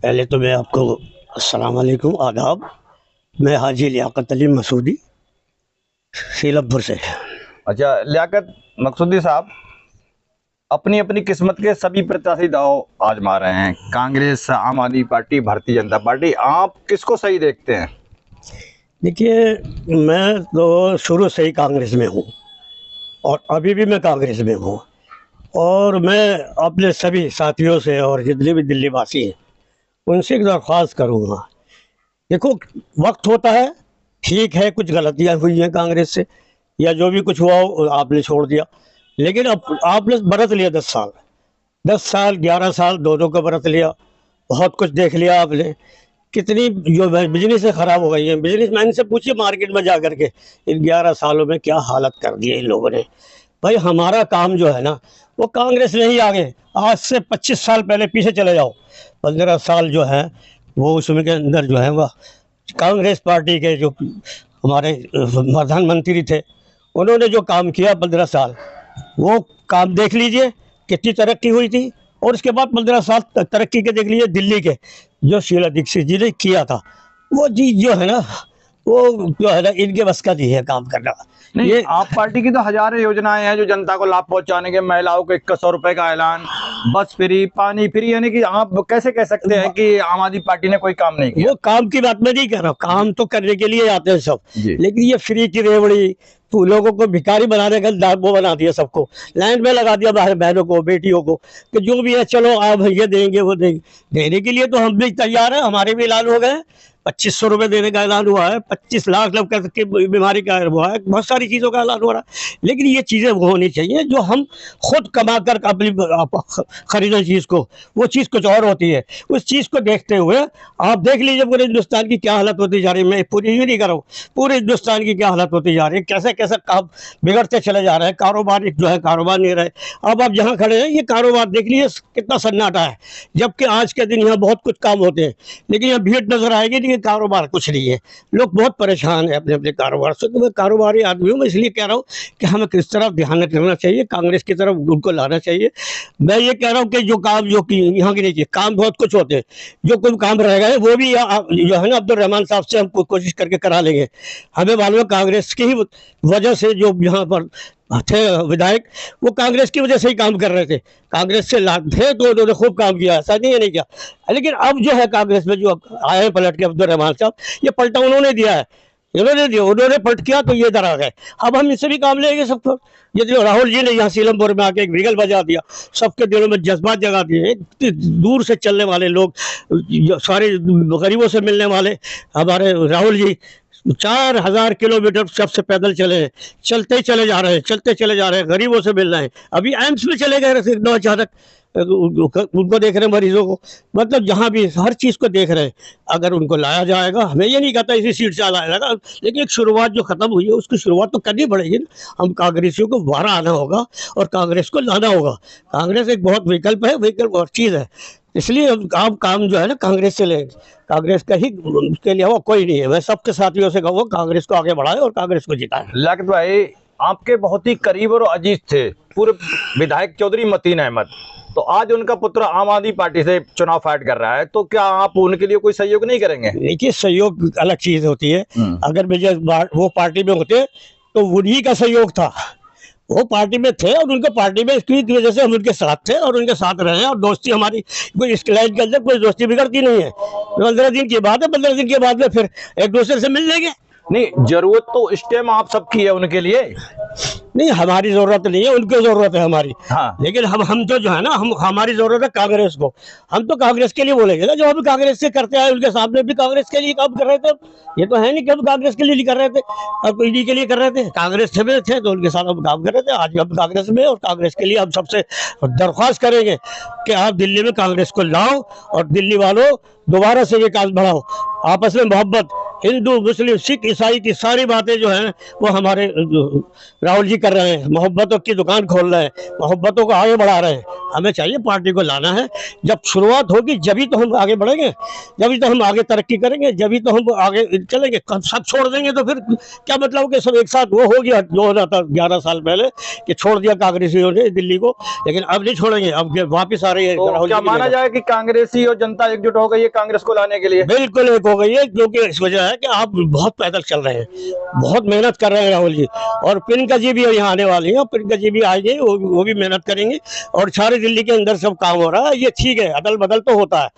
पहले तो मैं आपको अस्सलाम वालेकुम आदाब। मैं हाजी लियाकत अली मसूदी सीलमपुर से। अच्छा, लियाकत मकसूदी साहब, अपनी अपनी किस्मत के सभी प्रत्याशी दांव आजमा रहे हैं। कांग्रेस, आम आदमी पार्टी, भारतीय जनता पार्टी। आप किसको सही देखते हैं? देखिए, मैं तो शुरू से ही कांग्रेस में हूँ और अभी भी मैं कांग्रेस में हूँ। और मैं अपने सभी साथियों से और जितने भी दिल्ली वासी हैं उनसे एक दरख्वास्त करूँगा। देखो, वक्त होता है, ठीक है, कुछ गलतियाँ हुई हैं कांग्रेस से या जो भी कुछ हुआ हो आपने छोड़ दिया, लेकिन अब आपने बरत लिया 10 साल, 10 साल 11 साल दोनों का बरत लिया। बहुत कुछ देख लिया आपने। कितनी जो बिजनेस से खराब हो गई है। बिजनेसमैन से पूछिए मार्केट में जा करके इन 11 सालों में क्या हालत कर दी है इन लोगों ने। भाई हमारा काम जो है ना, वो कांग्रेस नहीं आगे। आज से 25 साल पहले पीछे चले जाओ, 15 साल जो है वो उसमें के अंदर जो है वह कांग्रेस पार्टी के जो हमारे प्रधानमंत्री थे उन्होंने जो काम किया 15 साल, वो काम देख लीजिए कितनी तरक्की हुई थी। और उसके बाद 15 साल तरक्की के देख लीजिए दिल्ली के जो शीला दीक्षित जी ने किया था। वो चीज जो है ना, वो जो है ना इनके बस का नहीं है काम करना। नहीं, ये आप पार्टी की तो हजारों योजनाएं हैं जो जनता को लाभ पहुंचाने के। महिलाओं को 2100 रुपए का ऐलान, बस फ्री, पानी फ्री। यानी कि आप कैसे कह सकते हैं कि आम आदमी पार्टी ने कोई काम नहीं किया? वो काम की बात मैं नहीं कर रहा हूँ, काम तो करने के लिए आते हैं सब, जी। लेकिन ये फ्री की रेवड़ी तो लोगों को भिखारी बनाने का वो बना दिया, सबको लाइन में लगा दिया, बहनों को बेटियों को कि जो भी है चलो आप ये देंगे वो देंगे। देने के लिए तो हम भी तैयार हैं, हमारे भी ऐलान हो गए। 2500 रुपये देने का ऐलान हुआ है, 25 लाख लोग की बीमारी का हुआ है, बहुत सारी चीज़ों का ऐलान हो रहा है। लेकिन ये चीज़ें वो होनी चाहिए जो हम खुद कमा कर अपनी खरीदें चीज़ को, वो चीज़ कुछ और होती है। उस चीज़ को देखते हुए आप देख लीजिए पूरे हिंदुस्तान की क्या हालत होती जा रही है। मैं पूरी ही नहीं कर रहा हूँ, पूरे हिंदुस्तान की क्या हालत होती जा रही है, कैसे कैसे काम बिगड़ते चले जा रहे हैं। कारोबार जो है कारोबार नहीं रहे। अब आप जहाँ खड़े हैं ये कारोबार देख लीजिए कितना सन्नाटा है, जबकि आज के दिन यहाँ बहुत कुछ काम होते हैं, लेकिन यहाँ भीड़ नजर आएगी लेकिन कारोबार कुछ नहीं है। लोग बहुत परेशान है अपने अपने कारोबार से। तो मैं कारोबारी आदमी हूँ, मैं इसलिए कह रहा हूँ कि हमें किस तरफ ध्यान करना चाहिए, कांग्रेस की तरफ उनको लाना चाहिए। मैं ये कह रहा हूँ कि जो काम जो कि यहाँ की नहीं चाहिए, काम बहुत कुछ होते हैं, जो कोई काम रह गए वो भी जो है ना अब्दुल रहमान साहब से हम कोशिश करके करा लेंगे। हमें मालूम है कांग्रेस की ही वजह से जो यहाँ पर थे विधायक, वो कांग्रेस की वजह से ही काम कर रहे थे। कांग्रेस से थे तो उन्होंने खूब काम किया, ऐसा नहीं है नहीं किया। लेकिन अब जो है कांग्रेस में जो आए हैं पलट के अब्दुल रहमान साहब, ये पलटा उन्होंने दिया है, इन्होंने दिया, उन्होंने पलट किया तो ये इधर आ गए। अब हम इससे भी काम लेंगे सबको। ये जो राहुल जी ने यहाँ सीलमपुर में आके एक विगल बजा दिया, सबके दिलों में जज्बात जगा दिए। इतनी दूर से चलने वाले लोग, सारे गरीबों से मिलने वाले हमारे राहुल जी 4000 किलोमीटर सबसे पैदल चले हैं, चलते ही चले जा रहे हैं, चलते चले जा रहे हैं, गरीबों से मिल रहे हैं। अभी एम्स में चले गए एकदम अचानक, उनको देख रहे हैं मरीजों को, मतलब जहाँ भी हर चीज़ को देख रहे हैं। अगर उनको लाया जाएगा, हमें ये नहीं कहता इसी सीट से लाया जाएगा, लेकिन एक शुरुआत जो खत्म हुई है उसकी शुरुआत तो करनी पड़ेगी ना। हम कांग्रेसियों को बाहर आना होगा और कांग्रेस को लाना होगा। कांग्रेस एक बहुत विकल्प है, विकल्प और चीज़ है, इसलिए आप काम जो है ना कांग्रेस से लेंगे। कांग्रेस का ही उसके लिए वो कोई नहीं है। मैं सबके साथियों से कहूँगा कांग्रेस को आगे बढ़ाए और कांग्रेस को जिताए। लियाकत भाई, आपके बहुत ही करीब और अजीज थे पूर्व विधायक चौधरी मतीन अहमद, तो आज उनका पुत्र आम आदमी पार्टी से चुनाव फाइट कर रहा है, तो क्या आप उनके लिए कोई सहयोग नहीं करेंगे? देखिए, सहयोग अलग चीज होती है। अगर मुझे वो पार्टी में होते तो उन्हीं का सहयोग था। वो पार्टी में थे और उनको पार्टी में इसकी वजह से हम उनके साथ थे और उनके साथ रहे हैं। और दोस्ती हमारी कोई इस लाइन के अंदर कोई दोस्ती बिगड़ती नहीं है। 15 दिन की बात है, 15 दिन के बाद में फिर एक दूसरे से मिल लेंगे। नहीं, जरूरत तो इस टाइम आप सबकी है उनके लिए। नहीं, हमारी जरूरत नहीं है, उनकी जरूरत है हमारी। हाँ। लेकिन हम तो जो है ना, हम हमारी जरूरत है कांग्रेस को। हम तो कांग्रेस के लिए बोलेंगे ना, जो हम कांग्रेस से करते आए उनके सामने भी कांग्रेस के लिए काम कर रहे थे। ये तो है नहीं कि हम कांग्रेस के लिए नहीं कर रहे थे, अब इन्हीं के लिए कर रहे थे। कांग्रेस में थे तो उनके साथ हम काम कर रहे थे। आज हम कांग्रेस में, और कांग्रेस के लिए हम सबसे दरख्वास्त करेंगे कि आप दिल्ली में कांग्रेस को लाओ और दिल्ली वालों दोबारा से ये काम बढ़ाओ। आपस में मोहब्बत, हिंदू मुस्लिम सिख ईसाई की सारी बातें जो हैं वो हमारे राहुल जी कर रहे हैं। मोहब्बतों की दुकान खोल रहे हैं, मोहब्बतों को आगे बढ़ा रहे हैं। हमें चाहिए पार्टी को लाना है। जब शुरुआत होगी जभी तो हम आगे बढ़ेंगे, जभी तो हम आगे तरक्की करेंगे, जभी तो हम आगे चलेंगे। सब छोड़ देंगे तो फिर क्या मतलब कि सब एक साथ वो हो गया जो हो रहा था 11 साल पहले कि छोड़ दिया कांग्रेसियों ने दिल्ली को, लेकिन अब नहीं छोड़ेंगे, अब वापिस आ रही है। तो क्या माना जाए कि कांग्रेसी और जनता एकजुट हो गई है कांग्रेस को लाने के लिए? बिल्कुल एक हो गई है, क्योंकि इस वजह है कि आप बहुत पैदल चल रहे हैं, बहुत मेहनत कर रहे हैं राहुल जी, और प्रियंका जी भी यहाँ आने वाली हैं, प्रियंका जी भी आएंगे, वो भी मेहनत करेंगे, और सारी दिल्ली के अंदर सब काम हो रहा है। ये ठीक है, अदल बदल तो होता है।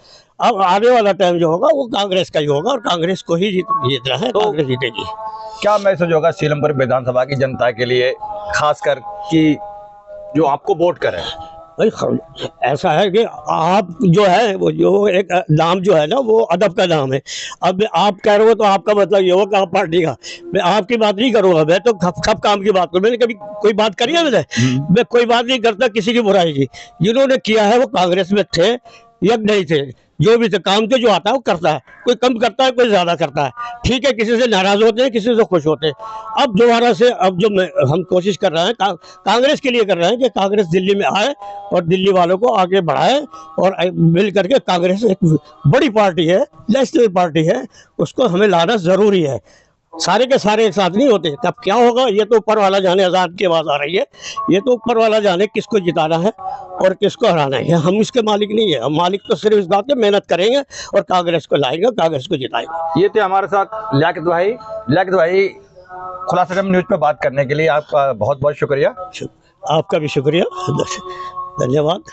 अब आने वाला टाइम जो होगा वो कांग्रेस का ही होगा, और कांग्रेस को ही जीतना है, कांग्रेस जीतेगी। क्या मैसेज होगा सीलमपुर विधानसभा की जनता के लिए, खासकर कि जो आपको वोट करे? भाई ऐसा है कि आप जो है वो जो एक नाम जो है ना वो अदब का नाम है। अब आप कह रहे हो तो आपका मतलब ये हो कि आप पार्टी का, मैं आपकी बात नहीं करूँगा, मैं तो सब काम की बात करूँ। मैंने कभी कोई बात करी है? मैं कोई बात नहीं करता किसी की बुराई की। जिन्होंने किया है वो कांग्रेस में थे या नहीं थे, जो भी थे, काम के जो आता है वो करता है, कोई कम करता है कोई ज्यादा करता है, ठीक है। किसी से नाराज होते हैं, किसी से खुश होते हैं। अब दोबारा से अब जो हम कोशिश कर रहे हैं कांग्रेस के लिए कर रहे हैं कि कांग्रेस दिल्ली में आए और दिल्ली वालों को आगे बढ़ाए, और मिल करके कांग्रेस एक बड़ी पार्टी है, नेशनल पार्टी है, उसको हमें लाना जरूरी है। सारे के सारे एक साथ नहीं होते, तब क्या होगा ये तो ऊपर वाला जाने। आजाद की आवाज आ रही है, ये तो ऊपर वाला जाने किसको जिताना है और किसको हराना है, हम इसके मालिक नहीं है। हम मालिक तो सिर्फ इस बात पे मेहनत करेंगे और कांग्रेस को लाएंगे, कांग्रेस को जिताएंगे। ये थे हमारे साथ लियाकत भाई खुलासा टाइम न्यूज पे बात करने के लिए आपका बहुत बहुत शुक्रिया। आपका भी शुक्रिया, धन्यवाद।